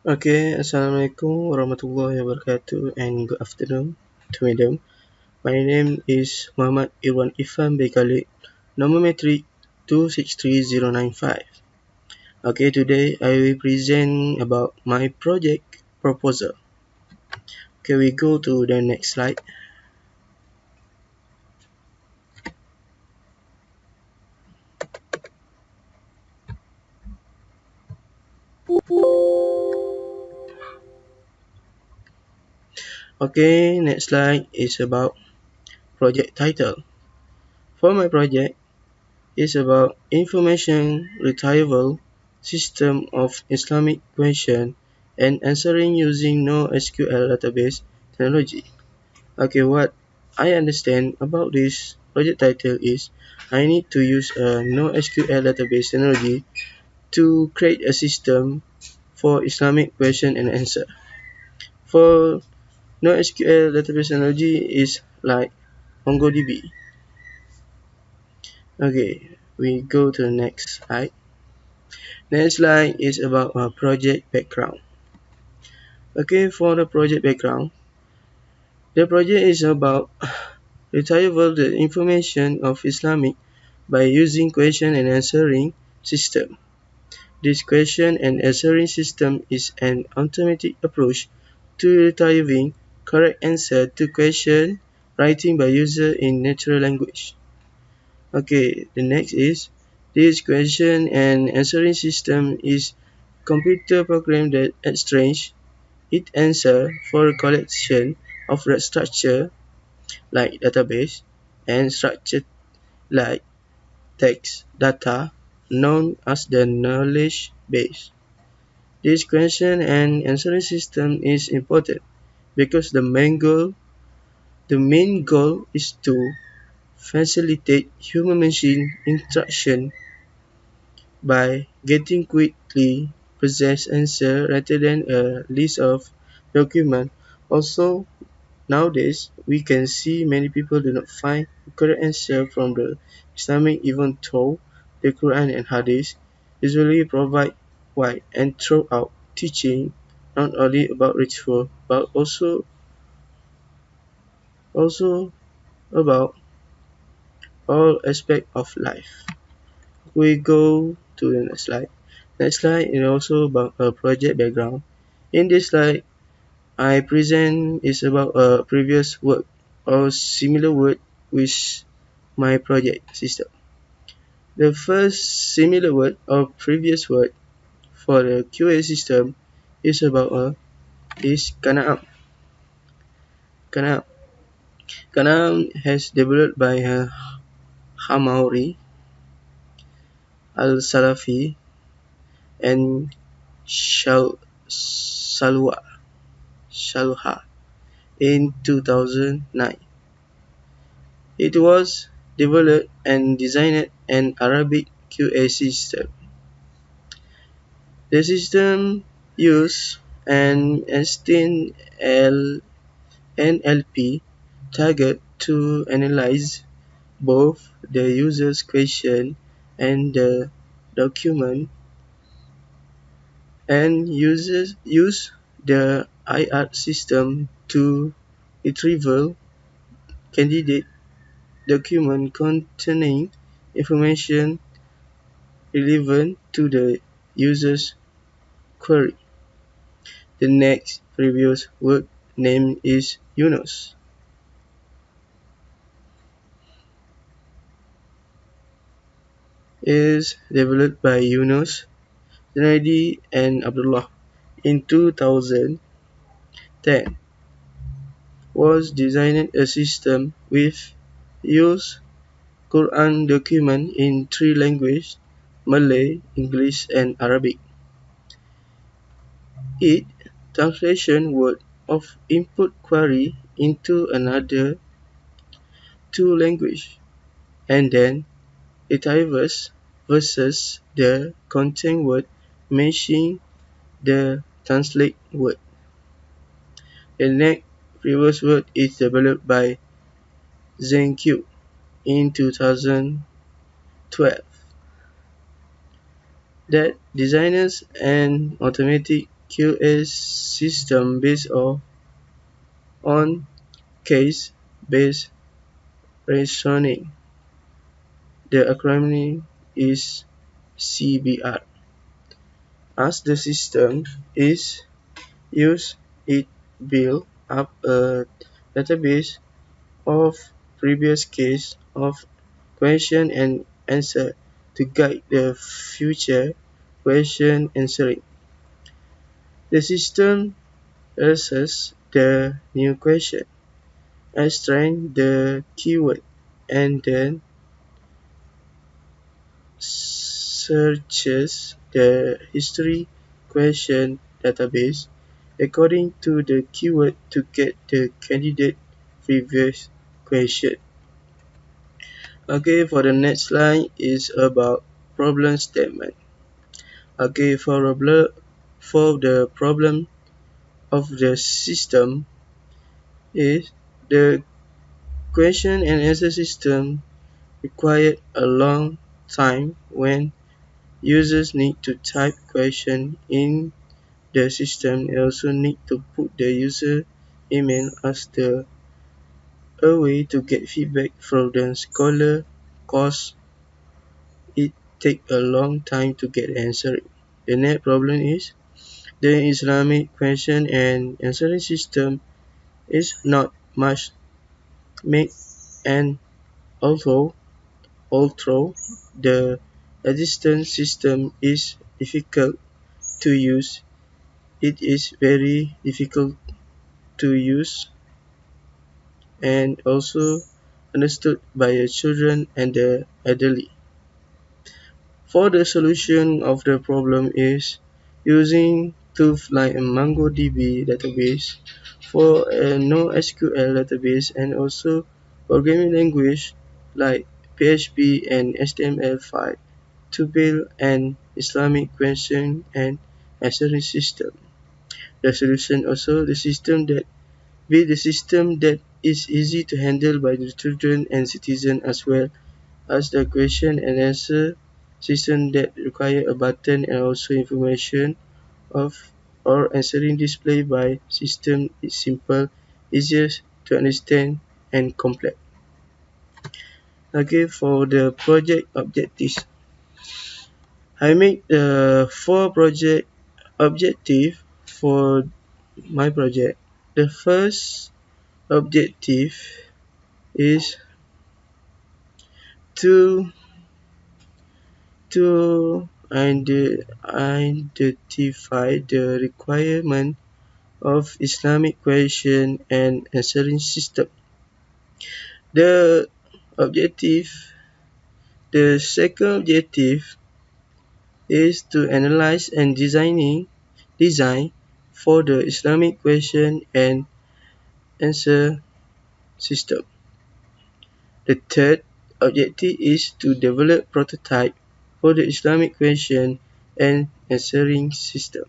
Okay, Assalamualaikum warahmatullahi wabarakatuh and good afternoon to madam. My name is Muhammad Irwan Ifan Bekali, Nomometry 263,095. Okay, today I will present about my project proposal. Okay, we go to the next slide. Okay, next slide is about project title. For my project, is about information retrieval system of Islamic question and answering using NoSQL database technology. Okay, what I understand about this project title is I need to use a NoSQL database technology to create a system for Islamic question and answer. For NoSQL database technology is like MongoDB. Okay, we go to the next slide. Next slide is about our project background. Okay, for the project background, the project is about retrieval the information of Islamic by using question and answering system. This question and answering system is an automatic approach to retrieving correct answer to question writing by user in natural language. Okay, the next is this question and answering system is computer program that exchange it answer for a collection of structure like database and structured like text data known as the knowledge base. This question and answering system is important because the main goal is to facilitate human machine interaction by getting quickly precise answer rather than a list of documents. Also, nowadays, we can see many people do not find the correct answer from the Islamic even though the Quran and Hadith usually provide wide and throughout teaching not only about ritual but also about all aspects of life. We go to the next slide. Next slide is also about a project background. In this slide, I present is about a previous work or similar work with my project system. The first similar word or previous word for the QA system is about is Kanam. Kanam. Kanam has developed by Hamauri, Al-Salafi, and Salwa Shalha in 2009. It was developed and designed an Arabic QA system. The system used an Einstein NLP target to analyze both the user's question and the document and use the IR system to retrieve candidate document containing information relevant to the user's query. The next previous work name is Yunus. Is developed by Yunus, Junaidi and Abdullah in 2010. Was designed a system with use Quran document in three languages: Malay, English and Arabic. It translation word of input query into another two language and then retrieves versus the content word matching the translate word. The next previous word is developed by ZenQ in 2012 that designers an automatic QA system based on case-based reasoning. The acronym is CBR. As the system is used, it builds up a database of previous case of question and answer to guide the future question answering. The system assesses the new question, extract the keyword, and then searches the history question database according to the keyword to get the candidate previous question. Okay, for the next slide is about problem statement. Okay, for the problem of the system is the question and answer system require a long time when users need to type question in the system and also need to put the user email as a way to get feedback from the scholar cause it take a long time to get answered. The next problem is the Islamic question and answering system is not much made, and although the existing system is difficult to use, it is very difficult to use and also understood by the children and the elderly. For the solution of the problem is using tools like a MongoDB database for a NoSQL database and also programming language like PHP and HTML5 to build an Islamic question and answering system. The solution also the system that is easy to handle by the children and citizens as well as the question and answer system that require a button and also information of or answering display by system is simple, easier to understand and complex. Okay, for the project objectives, I make the 4 project objective for my project. The first objective is to identify the requirement of Islamic question and answering system. The objective, the second objective is to analyze and design for the Islamic question and answer system. The third objective is to develop prototype for the Islamic question and answering system.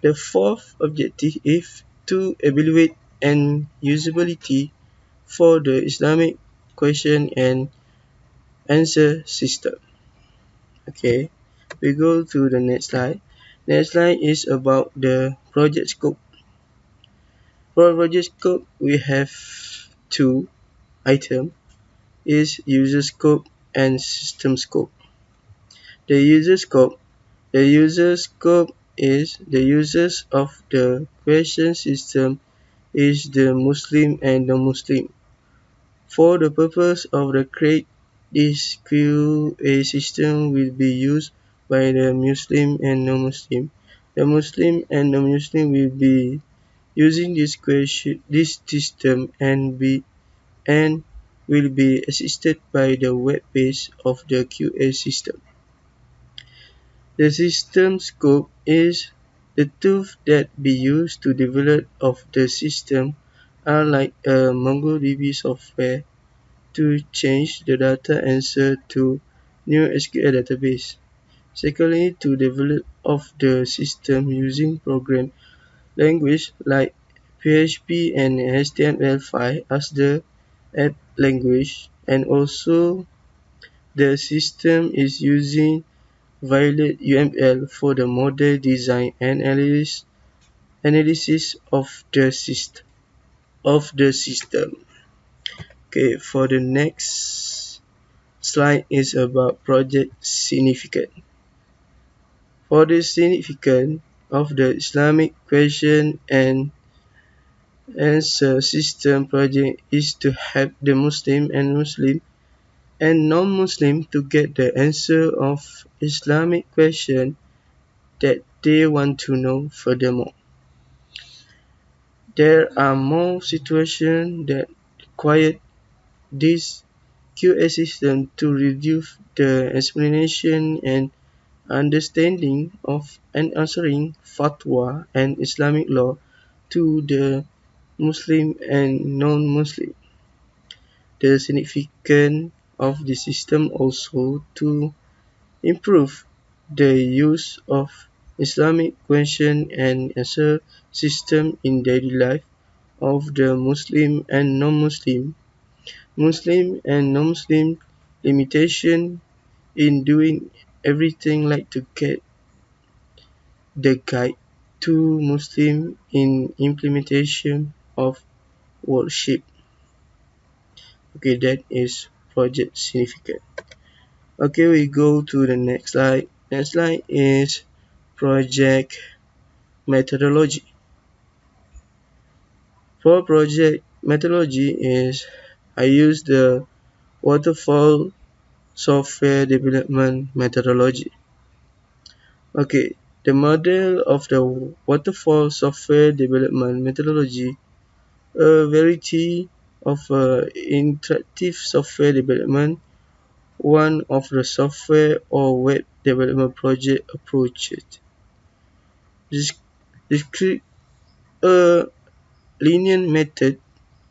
The fourth objective is to evaluate and usability for the Islamic question and answer system. Okay, we go to the next slide. Next slide is about the project scope. For project scope, we have 2 items, is user scope and system scope. The user scope is the users of the question system is the Muslim and non-Muslim. For the purpose of the create, this QA system will be used by the Muslim and non-Muslim. The Muslim and non-Muslim will be using this system and will be assisted by the web page of the QA system. The system scope is the tools that be used to develop of the system are like a MongoDB software to change the data answer to new SQL database. Secondly, to develop of the system using program language like PHP and HTML5 as the app language, and also the system is using Violet UML for the model design and analysis of the system. Okay, for the next slide is about project significance. For the significance of the Islamic question and answer system project is to help the Muslim and non-Muslim to get the answer of Islamic question that they want to know. Furthermore, there are more situations that require this QA system to reduce the explanation and understanding of and answering fatwa and Islamic law to the Muslim and non-Muslim. The significance of the system also to improve the use of Islamic question and answer system in daily life of the Muslim and non-Muslim. Muslim and non-Muslim limitation in doing everything like to get the guide to Muslim in implementation of worship. Okay, that is project significant. Okay, we go to the next slide. Next slide is project methodology. For project methodology is I use the waterfall software development methodology. Okay, the model of the waterfall software development methodology, a variety of interactive software development, one of the software or web development project approaches. Describe a linear method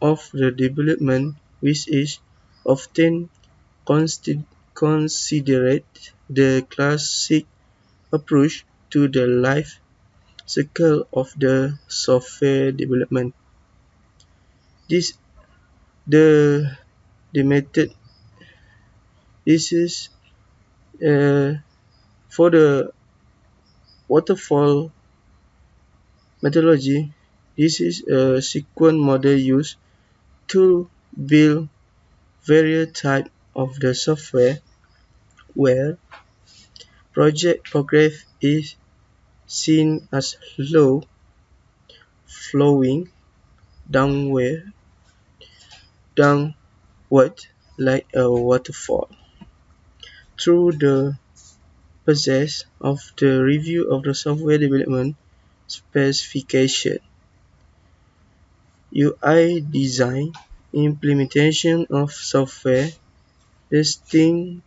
of the development which is often considered the classic approach to the life cycle of the software development. This the the method this is for the waterfall methodology. This is a sequence model used to build various types of the software where project progress is seen as slow flowing downward like a waterfall. Through the process of the review of the software development specification, UI design, implementation of software, testing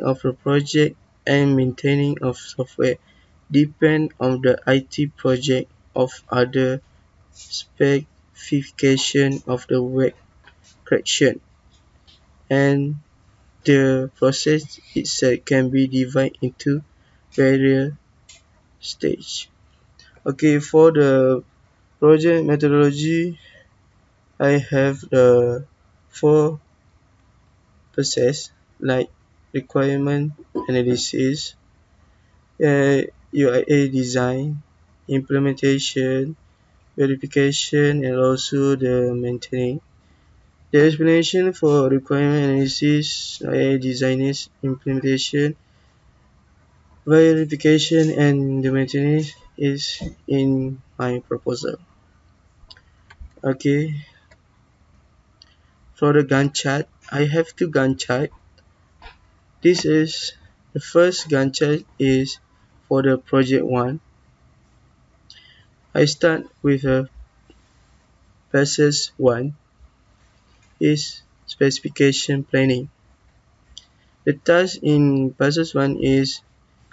of the project, and maintaining of software depend on the IT project of other specification of the web correction, and the process itself can be divided into various stages. Okay, for the project methodology, I have the four process like requirement analysis, UIA design, implementation, verification, and also the maintaining. The explanation for requirement analysis, UIA design is implementation, verification, and the maintenance is in my proposal. Okay, for the Gantt chart, I have two Gantt chart. This is the first Gantt chart is for the project 1. I start with a process 1 is specification planning. The task in process 1 is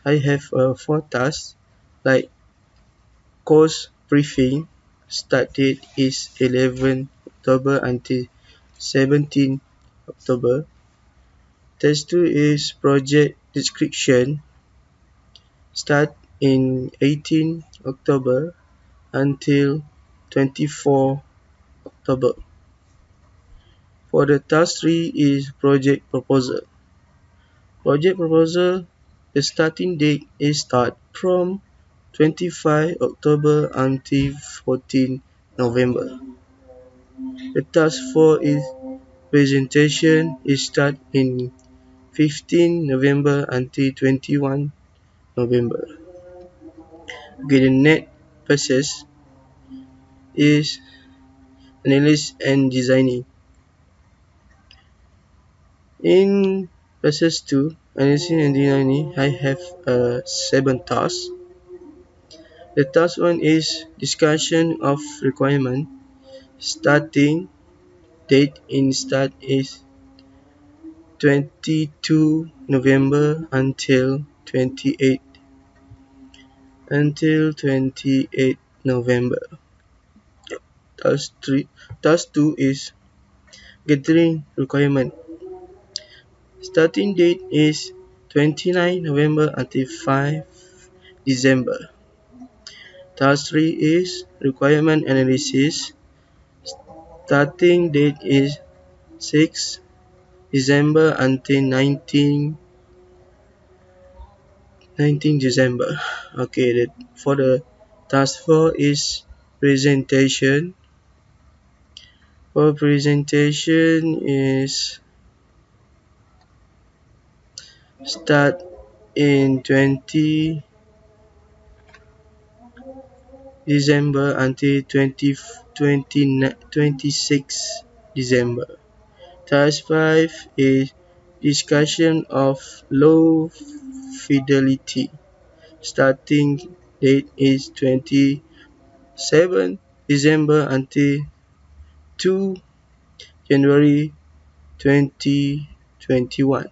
I have 4 tasks like course briefing. Start date is 11 October until 17 October. Task 2 is project description. Start in 18 October until 24 October. For the task 3 is project proposal. Project proposal The starting date is start from 25 October until 14 November. The task 4 is presentation is start in 15 November until 21 November. Okay, the next process is analysis and designing. In process 2, analysis and designing, I have 7 tasks. The task 1 is discussion of requirement. Starting date in start is 22 November until 28 November. Task 3, task 2 is gathering requirement. Starting date is 29 November until 5 December. Task 3 is requirement analysis. Starting date is 6 December until 19 December. Okay, for the task 4 is presentation. For presentation is start in 20 December until 26 December. Task 5 is discussion of low fidelity. Starting date is 27 December until 2 January 2021.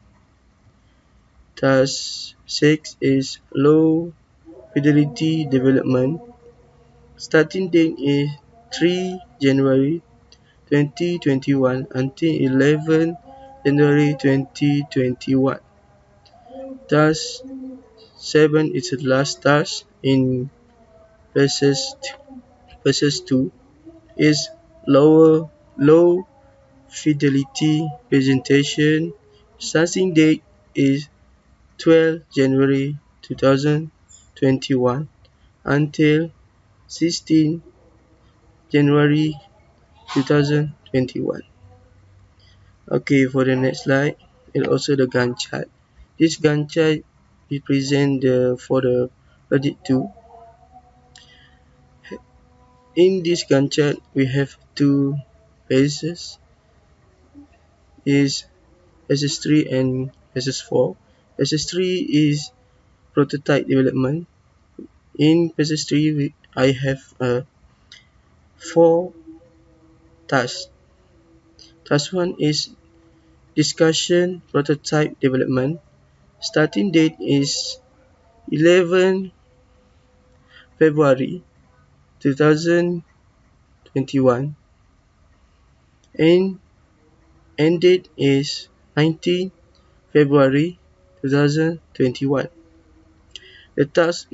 Task 6 is low fidelity development. Starting date is 3 January 2021 until 11 January 2021. Task 7 is the last task in process 2 is low fidelity presentation. Starting date is 12 January 2021 until 16 January 2021. Okay, for the next slide, and also the Gantt chart. This Gantt chart represent for the project 2. In this Gantt chart, we have 2 phases, is SS3 and SS4. SS3 is prototype development. In SS3, I have 4 tasks. Task 1 is discussion prototype development. Starting date is 11 February 2021 and end date is 19 February 2021. The task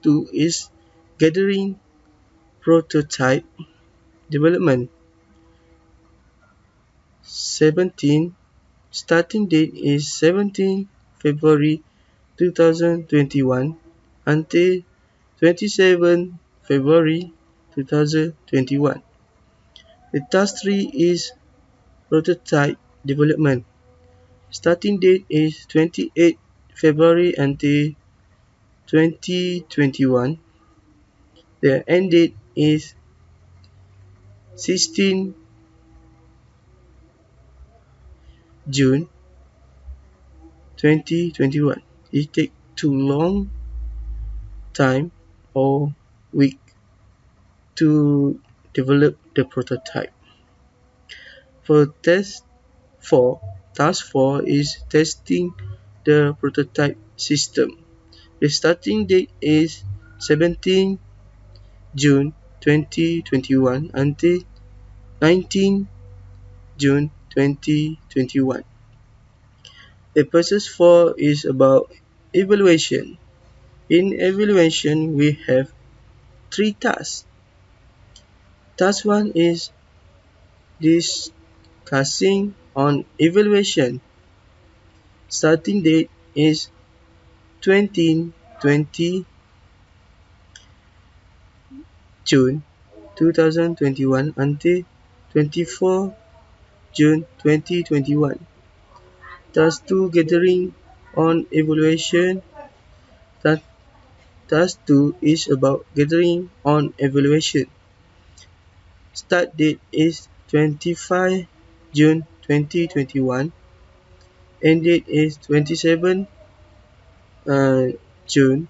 2 is gathering prototype development. 17 starting date is 17 February 2021 until 27 February 2021. The task 3 is prototype development. Starting date is 28 February until 2021. The end date is 16 June 2021. It takes too long time or week to develop the prototype. For task 4 is testing the prototype system. The starting date is 17 June 2021 until 19 June 2021. The process 4 is about evaluation. In evaluation, we have 3 tasks. Task 1 is discussing on evaluation. Starting date is 20 June 2021 until 24 June 2021. Task 2 gathering on evaluation. Task 2 is about gathering on evaluation. Start date is 25 June 2021. End date is 27 June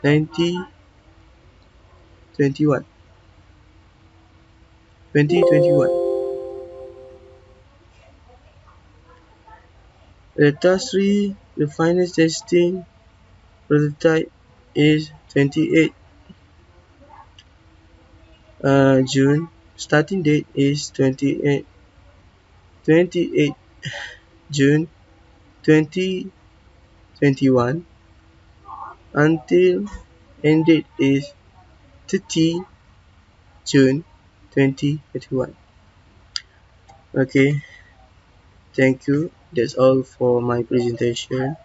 2021. 2021. The task 3, the final testing prototype is 28 June. Starting date is 28 June 2021 until end date is 30 June 2021. Okay, thank you. That's all for my presentation.